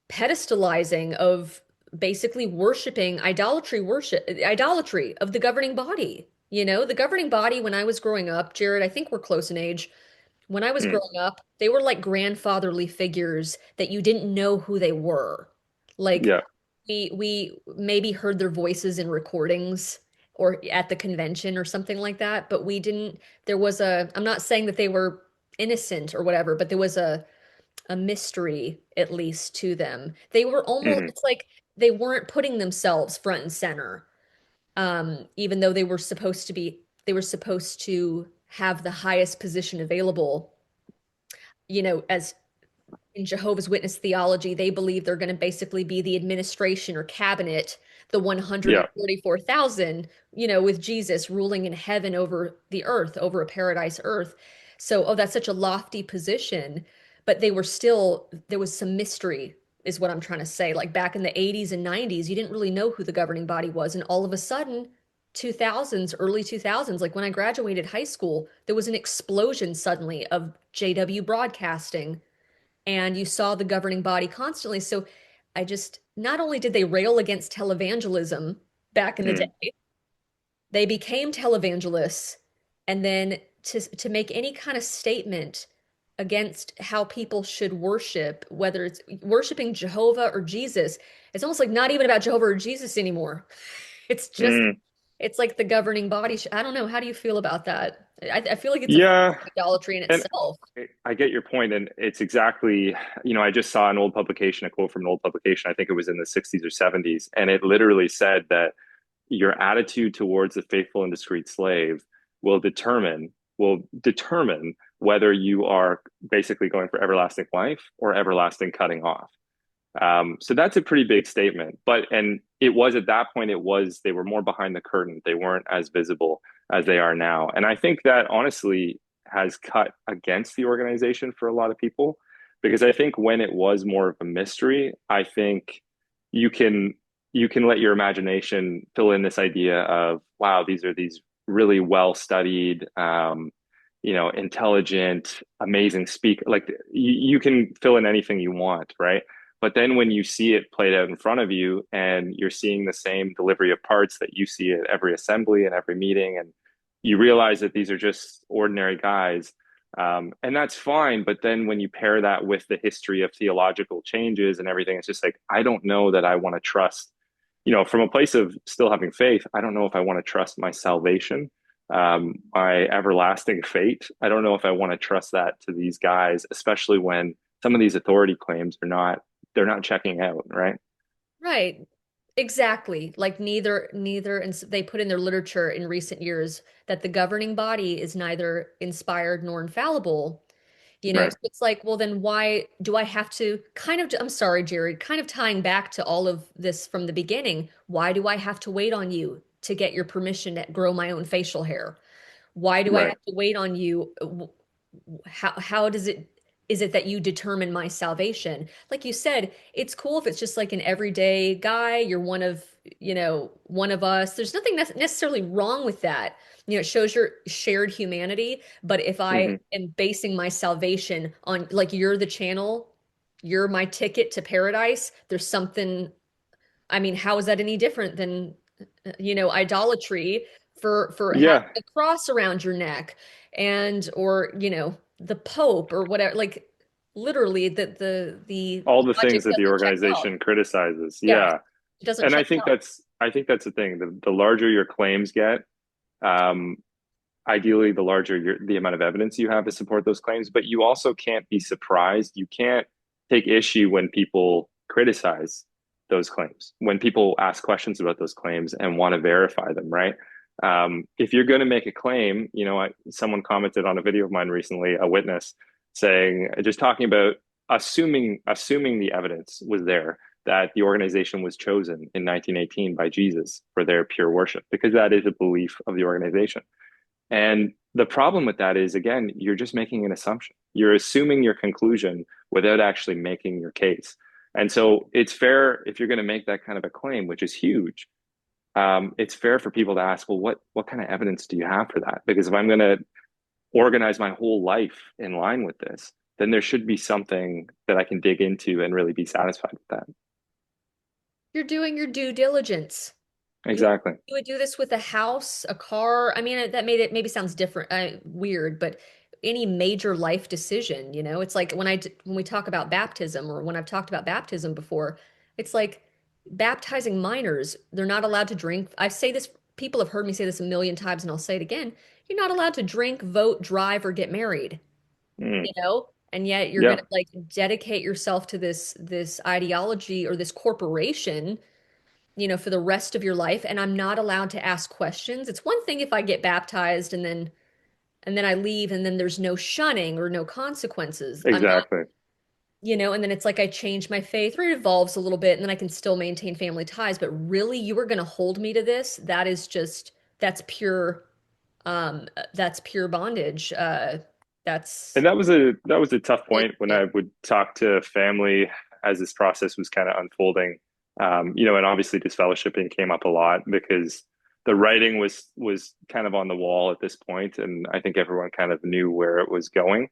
pedestalizing of basically worshiping idolatry of the governing body. The governing body when I was growing up, Jared, I think we're close in age. When I was Mm, growing up, they were like grandfatherly figures that you didn't know who they were. Like yeah. we maybe heard their voices in recordings or at the convention or something like that, but we didn't there was a I'm not saying that they were innocent or whatever, but there was a mystery at least to them. They were almost Hmm. it's like they weren't putting themselves front and center. Even though they were supposed to have the highest position available, as in Jehovah's Witness theology, they believe they're going to basically be the administration or cabinet, the Yeah. 144,000, with Jesus ruling in heaven over the earth, over a paradise earth. So, oh, that's such a lofty position, but there was some mystery, is what I'm trying to say. Like back in the 80s and 90s, you didn't really know who the governing body was. And all of a sudden, 2000s, early 2000s, like when I graduated high school, there was an explosion suddenly of JW broadcasting and you saw the governing body constantly. So not only did they rail against televangelism back in the Mm, day, they became televangelists. And then to make any kind of statement against how people should worship, whether it's worshiping Jehovah or Jesus, it's almost like not even about Jehovah or Jesus anymore. It's just, mm. it's like the governing body. I don't know. How do you feel about that? I feel like it's a form Yeah. of idolatry in And itself. I get your point, and it's exactly, I just saw an old publication, a quote from an old publication. I think it was in the 60s or 70s, and it literally said that your attitude towards the faithful and discreet slave will determine whether you are basically going for everlasting life or everlasting cutting off. So that's a pretty big statement. And it was at that point, they were more behind the curtain. They weren't as visible as they are now. And I think that honestly has cut against the organization for a lot of people because I think when it was more of a mystery, I think you can you can let your imagination fill in this idea of, wow, these are these really well studied, intelligent, amazing speaker. Like you can fill in anything you want, right? But then when you see it played out in front of you and you're seeing the same delivery of parts that you see at every assembly and every meeting, and you realize that these are just ordinary guys, and that's fine. But then when you pair that with the history of theological changes and everything, it's just like, I don't know that I want to trust, from a place of still having faith, I don't know if I want to trust my salvation, my everlasting fate. I don't know if I want to trust that to these guys, especially when some of these authority claims they're not checking out, right? Right. Exactly. Like neither, and they put in their literature in recent years that the governing body is neither inspired nor infallible. Right, So it's like, well, then why do I have to kind of, I'm sorry, Jared, kind of tying back to all of this from the beginning, why do I have to wait on you to get your permission to grow my own facial hair? Why do I right. have to wait on you? How does it is it that you determine my salvation? Like you said, it's cool if it's just like an everyday guy, you're one of us. There's nothing necessarily wrong with that. It shows your shared humanity, but if I Hmm. am basing my salvation on like you're the channel, you're my ticket to paradise, there's something, I mean, how is that any different than idolatry for having Yeah, a cross around your neck and or the Pope or whatever, like literally the all the logic things that the doesn't check out. organization criticizes. Yeah, Yeah, it doesn't and check out. I think that's the thing. The larger your claims get, um, ideally, the larger the amount of evidence you have to support those claims. But you also can't be surprised. You can't take issue when people criticize those claims, when people ask questions about those claims and want to verify them, right? If you're going to make a claim, someone commented on a video of mine recently, a witness saying, just talking about assuming the evidence was there that the organization was chosen in 1918 by Jesus for their pure worship, because that is a belief of the organization. And the problem with that is, again, you're just making an assumption. You're assuming your conclusion without actually making your case. And so it's fair if you're going to make that kind of a claim, which is huge. It's fair for people to ask, well, what kind of evidence do you have for that? Because if I'm going to organize my whole life in line with this, then there should be something that I can dig into and really be satisfied with that. You're doing your due diligence. You Exactly. you would do this with a house, a car. I mean, that made it maybe sounds different, weird, but any major life decision, it's like when we talk about baptism or when I've talked about baptism before, it's like baptizing minors, they're not allowed to drink. I say this, people have heard me say this a million times, and I'll say it again. You're not allowed to drink, vote, drive, or get married, Mm, and yet you're yeah. gonna like dedicate yourself to this ideology or this corporation for the rest of your life, and I'm not allowed to ask questions. It's one thing if I get baptized and then I leave and then there's no shunning or no consequences. I'm not, Exactly. and then it's like I change my faith or it evolves a little bit and then I can still maintain family ties. But really, you were going to hold me to this? That is just that's pure bondage. And That's that was a tough point when it. I would talk to family as this process was kind of unfolding. And obviously disfellowshipping came up a lot because the writing was kind of on the wall at this point, and I think everyone kind of knew where it was going.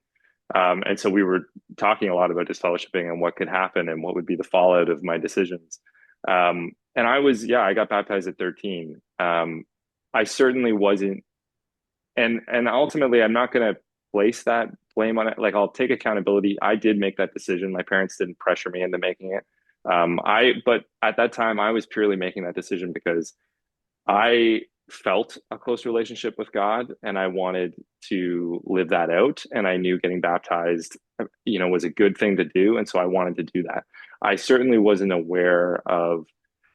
And so we were talking a lot about disfellowshipping and what could happen and what would be the fallout of my decisions. And I got baptized at 13. I certainly wasn't, and ultimately I'm not going to place that blame on it. Like, I'll take accountability. I did make that decision. My parents didn't pressure me into making it. But at that time I was purely making that decision because I felt a close relationship with God and I wanted to live that out. And I knew getting baptized, was a good thing to do. And so I wanted to do that. I certainly wasn't aware of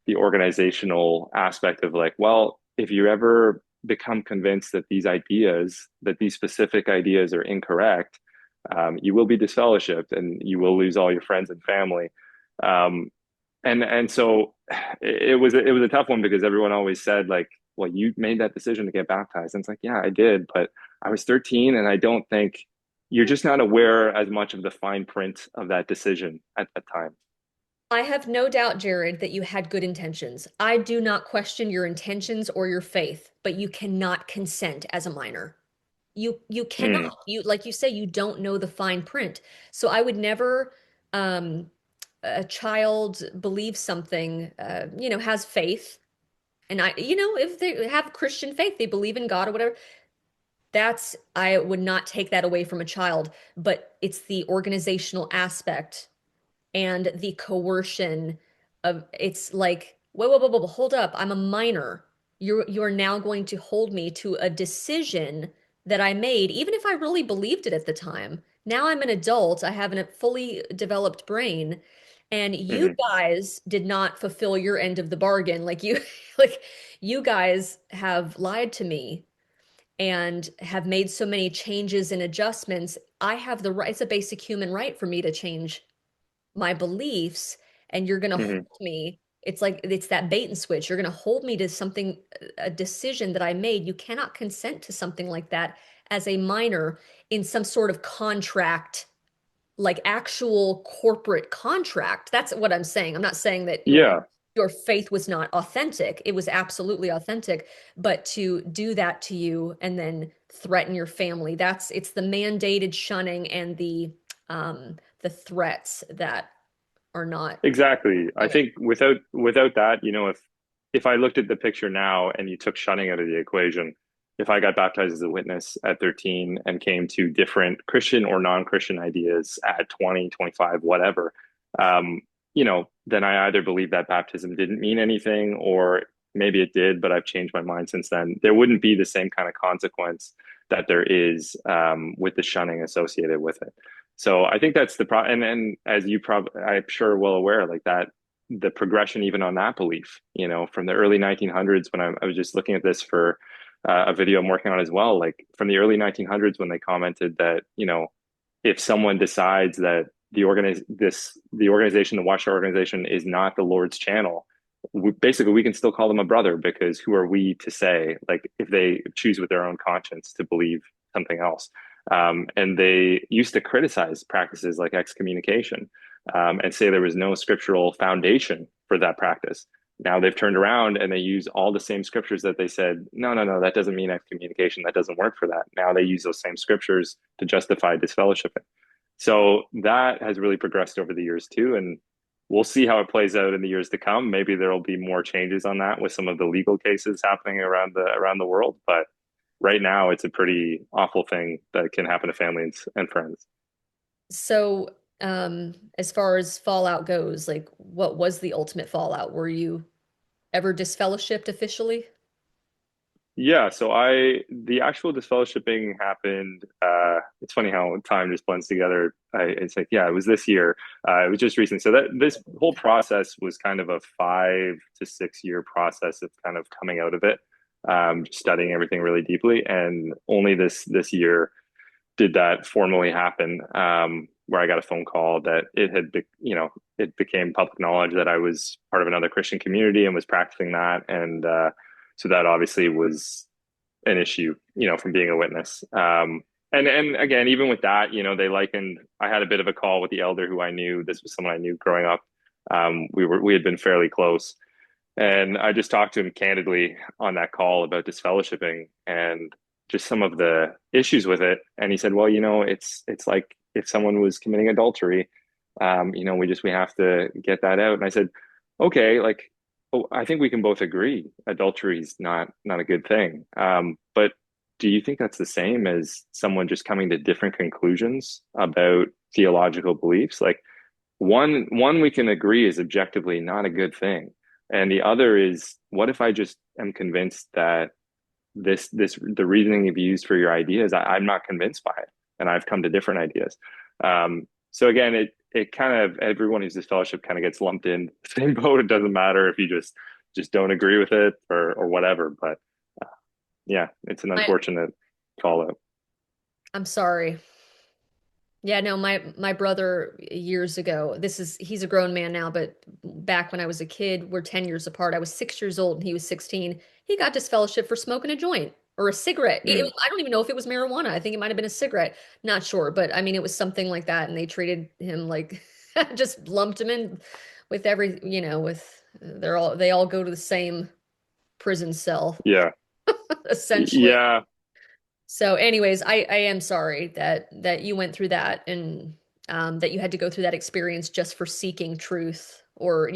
the organizational aspect of, like, well, if you ever become convinced that these specific ideas are incorrect, you will be disfellowshipped and you will lose all your friends and family. Um, and so it was a tough one because everyone always said, like, well, you made that decision to get baptized. And it's like, yeah, I did, but I was 13 and I don't think you're just not aware as much of the fine print of that decision at that time. I have no doubt, Jared, that you had good intentions. I do not question your intentions or your faith, but you cannot consent as a minor. You cannot. Mm, You like you say, you don't know the fine print. So I would never, um, a child believes something, has faith, and if they have Christian faith, they believe in God or whatever, I would not take that away from a child, but it's the organizational aspect and the coercion of it's like, whoa, whoa, whoa, whoa, hold up. I'm a minor. You're now going to hold me to a decision that I made, even if I really believed it at the time. Now I'm an adult. I have a fully developed brain, and you Hmm. guys did not fulfill your end of the bargain. Like you, like you guys have lied to me and have made so many changes and adjustments. I have the right, it's a basic human right for me to change my beliefs, and you're going to hold Hmm. me. It's like it's that bait and switch. You're going to hold me to something, a decision that I made. You cannot consent to something like that as a minor in some sort of contract, like actual corporate contract. That's what I'm saying. I'm not saying that Yeah, your faith was not authentic. It was absolutely authentic, but to do that to you and then threaten your family, it's the mandated shunning and the threats that are not exactly. I okay. think without that, if I looked at the picture now and you took shunning out of the equation, if I got baptized as a witness at 13 and came to different Christian or non-Christian ideas at 20, 25, whatever, then I either believe that baptism didn't mean anything or maybe it did, but I've changed my mind since then. There wouldn't be the same kind of consequence that there is with the shunning associated with it. So I think that's the problem. And as you probably, I'm sure, well aware, like that, the progression even on that belief, from the early 1900s when I was just looking at this for a video I'm working on as well, like from the early 1900s when they commented that, if someone decides that the organization, the Watchtower organization, is not the Lord's channel, basically we can still call them a brother because who are we to say, like, if they choose with their own conscience to believe something else. And they used to criticize practices like excommunication, and say there was no scriptural foundation for that practice. Now they've turned around and they use all the same scriptures that they said, no, no, no, that doesn't mean excommunication. That doesn't work for that. Now they use those same scriptures to justify disfellowshipping. So that has really progressed over the years too. And we'll see how it plays out in the years to come. Maybe there'll be more changes on that with some of the legal cases happening around the world. But right now, it's a pretty awful thing that can happen to families and friends. So, as far as fallout goes, like what was the ultimate fallout? Were you ever disfellowshipped officially? Yeah, so the actual disfellowshipping happened. It's funny how time just blends together. It's like, yeah, it was this year. It was just recent. So that this whole process was kind of a 5 to 6 year process of kind of coming out of it, just studying everything really deeply, and only this year did that formally happen, where I got a phone call that it became public knowledge that I was part of another Christian community and was practicing that. And so that obviously was an issue, from being a witness. And again, even with that, I had a bit of a call with the elder who I knew. This was someone I knew growing up. We had been fairly close. And I just talked to him candidly on that call about disfellowshipping and just some of the issues with it. And he said, well, it's like if someone was committing adultery, we have to get that out. And I said, okay, like, oh, I think we can both agree adultery is not a good thing. But do you think that's the same as someone just coming to different conclusions about theological beliefs? Like one we can agree is objectively not a good thing. And the other is, what if I just am convinced that the reasoning you've used for your ideas, I'm not convinced by it, and I've come to different ideas. So again, it kind of everyone who's this fellowship kind of gets lumped in the same boat. It doesn't matter if you just don't agree with it or whatever. But uh, yeah, it's an I, unfortunate call out. I'm sorry. Yeah, no, my brother years ago, he's a grown man now, but back when I was a kid, we're 10 years apart. I was 6 years old and he was 16. He got disfellowship for smoking a joint or a cigarette. Mm, I don't even know if it was marijuana. I think it might have been a cigarette. Not sure, but I mean, it was something like that. And they treated him like, just lumped him in with they all go to the same prison cell, yeah, essentially. yeah. So anyways, I am sorry that you went through that, and that you had to go through that experience just for seeking truth, or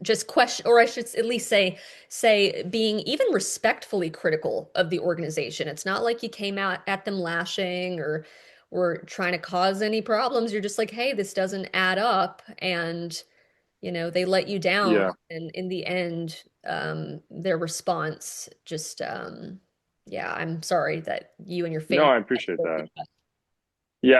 just question, or I should at least say being even respectfully critical of the organization. It's not like you came out at them lashing or were trying to cause any problems. You're just like, hey, this doesn't add up, and they let you down, Yeah. and in the end, their response just, yeah, I'm sorry that you and your No, family I had to appreciate go through that. that. Yeah,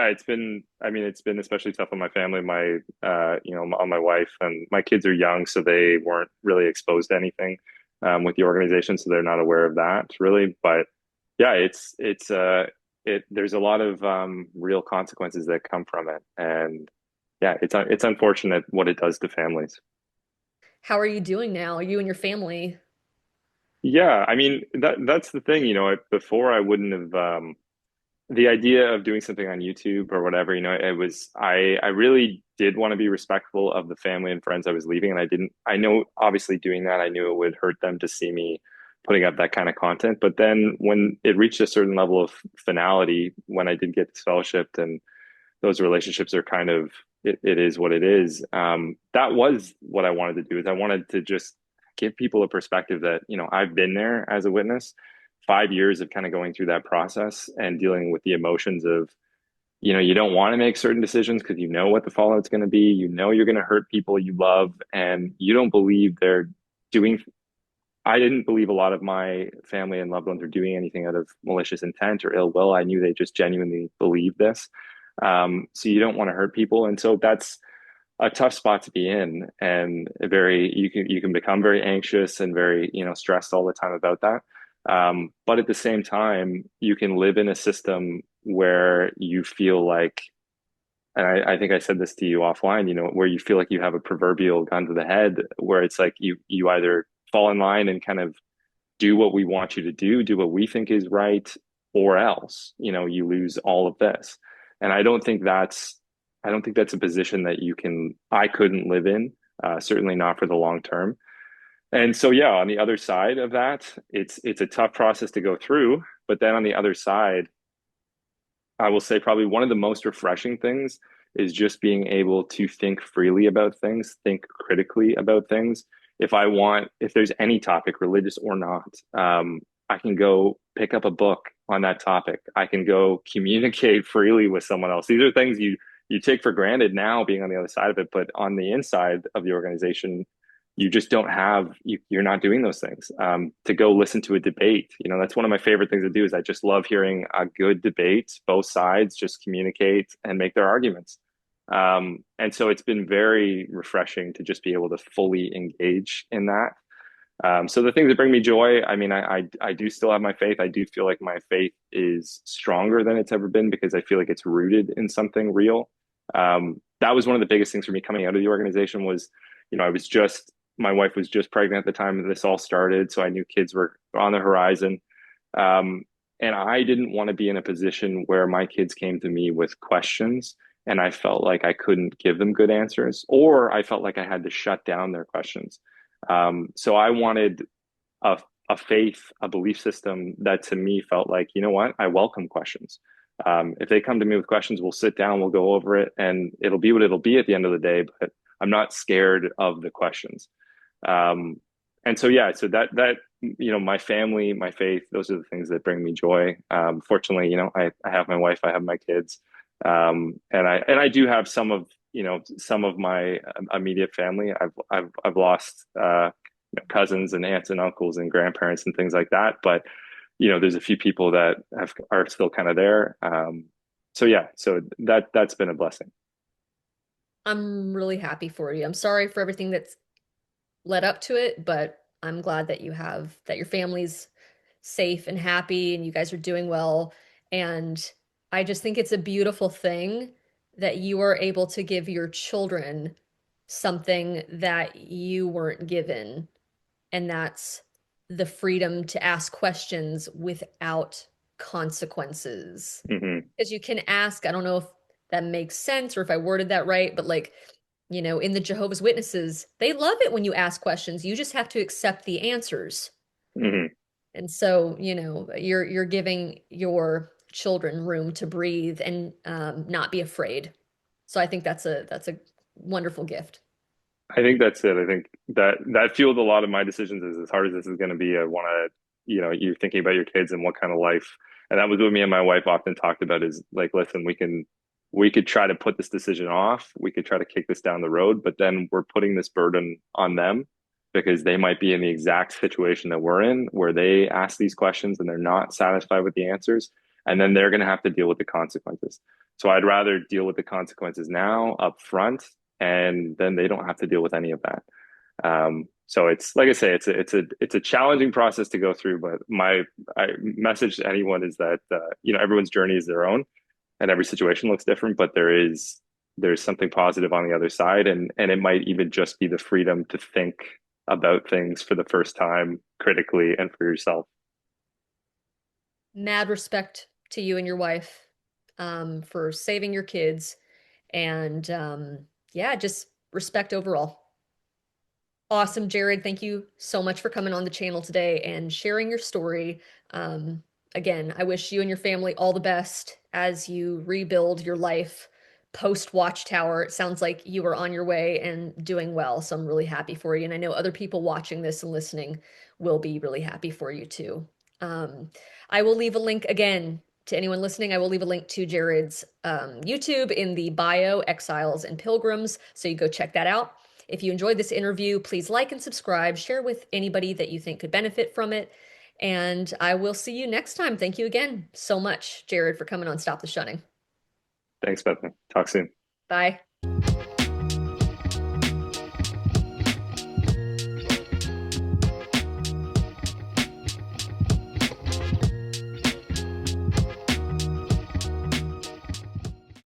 I mean, it's been especially tough on my family. On my wife, and my kids are young, so they weren't really exposed to anything with the organization, so they're not aware of that really. But yeah, there's a lot of real consequences that come from it, and yeah, it's unfortunate what it does to families. How are you doing now, you and your family? Yeah, I mean that's the thing, before I wouldn't have the idea of doing something on YouTube or whatever, I really did want to be respectful of the family and friends I was leaving, and I know obviously doing that, I knew it would hurt them to see me putting up that kind of content. But then when it reached a certain level of finality, when I did get disfellowshipped and those relationships are kind of it is what it is. That was what I wanted to do, is I wanted to just give people a perspective that, I've been there as a witness, 5 years of kind of going through that process and dealing with the emotions of, you don't want to make certain decisions because you know what the fallout's going to be. You're going to hurt people you love, and you don't believe they're doing. I didn't believe a lot of my family and loved ones were doing anything out of malicious intent or ill will. I knew they just genuinely believed this. So you don't want to hurt people, and so that's a tough spot to be in, and you can become very anxious and very stressed all the time about that. But at the same time, you can live in a system where you feel like, and I think I said this to you offline, where you feel like you have a proverbial gun to the head, where it's like you either fall in line and kind of do what we want you to do what we think is right, or else, you lose all of this. And I don't think that's a position that I couldn't live in, certainly not for the long term. And so, yeah, on the other side of that, it's a tough process to go through. But then on the other side, I will say probably one of the most refreshing things is just being able to think freely about things, think critically about things. If there's any topic, religious or not, I can go pick up a book on that topic. I can go communicate freely with someone else. These are things you take for granted now, being on the other side of it, but on the inside of the organization, you just don't have you're not doing those things. To go listen to a debate, that's one of my favorite things to do. Is I just love hearing a good debate, both sides just communicate and make their arguments. And so it's been very refreshing to just be able to fully engage in that. So the things that bring me joy, I mean, I do still have my faith. I do feel like my faith is stronger than it's ever been because I feel like it's rooted in something real. That was one of the biggest things for me coming out of the organization was, I was just my wife was just pregnant at the time that this all started, so I knew kids were on the horizon. Um, and I didn't want to be in a position where my kids came to me with questions and I felt like I couldn't give them good answers, or I felt like I had to shut down their questions. So I wanted a, a faith, a belief system that to me felt like, you know what, I welcome questions. If they come to me with questions, we'll sit down, we'll go over it, and it'll be what it'll be at the end of the day. But I'm not scared of the questions. Um, and so, yeah, so my family, my faith, those are the things that bring me joy. Fortunately, I have my wife, I have my kids, and I do have some of my immediate family. I've lost cousins and aunts and uncles and grandparents and things like that, but there's a few people that are still kind of there. So yeah, so that's been a blessing. I'm really happy for you. I'm sorry for everything that's led up to it, but I'm glad that that your family's safe and happy and you guys are doing well. And I just think it's a beautiful thing that you are able to give your children something that you weren't given, and that's the freedom to ask questions without consequences. Hmm. Because you can ask, I don't know if that makes sense or if I worded that right, but like, in the Jehovah's Witnesses, they love it when you ask questions. You just have to accept the answers. Hmm. And so, you're giving your children room to breathe and not be afraid. So I think that's a wonderful gift. I think that's it. I think that fueled a lot of my decisions. Is as hard as this is going to be, I want to, you're thinking about your kids and what kind of life. And that was what me and my wife often talked about is like, listen, we could try to put this decision off. We could try to kick this down the road, but then we're putting this burden on them because they might be in the exact situation that we're in where they ask these questions and they're not satisfied with the answers. And then they're going to have to deal with the consequences. So I'd rather deal with the consequences now up front and then they don't have to deal with any of that. So it's like I say, it's a challenging process to go through. But my message to anyone is that everyone's journey is their own, and every situation looks different. But there's something positive on the other side, and it might even just be the freedom to think about things for the first time critically and for yourself. Mad respect to you and your wife for saving your kids and yeah, just respect overall. Awesome, Jared. Thank you so much for coming on the channel today and sharing your story. Um, Again, I wish you and your family all the best as you rebuild your life post Watchtower. It sounds like you are on your way and doing well. So I'm really happy for you. And I know other people watching this and listening will be really happy for you too. Um, I will leave a link again to anyone listening. I will leave a link to Jared's YouTube in the bio, Exiles and Pilgrims. So you go check that out. If you enjoyed this interview, please like and subscribe, share with anybody that you think could benefit from it. And I will see you next time. Thank you again so much, Jared, for coming on Stop the Shunning. Thanks, Bethany. Talk soon. Bye.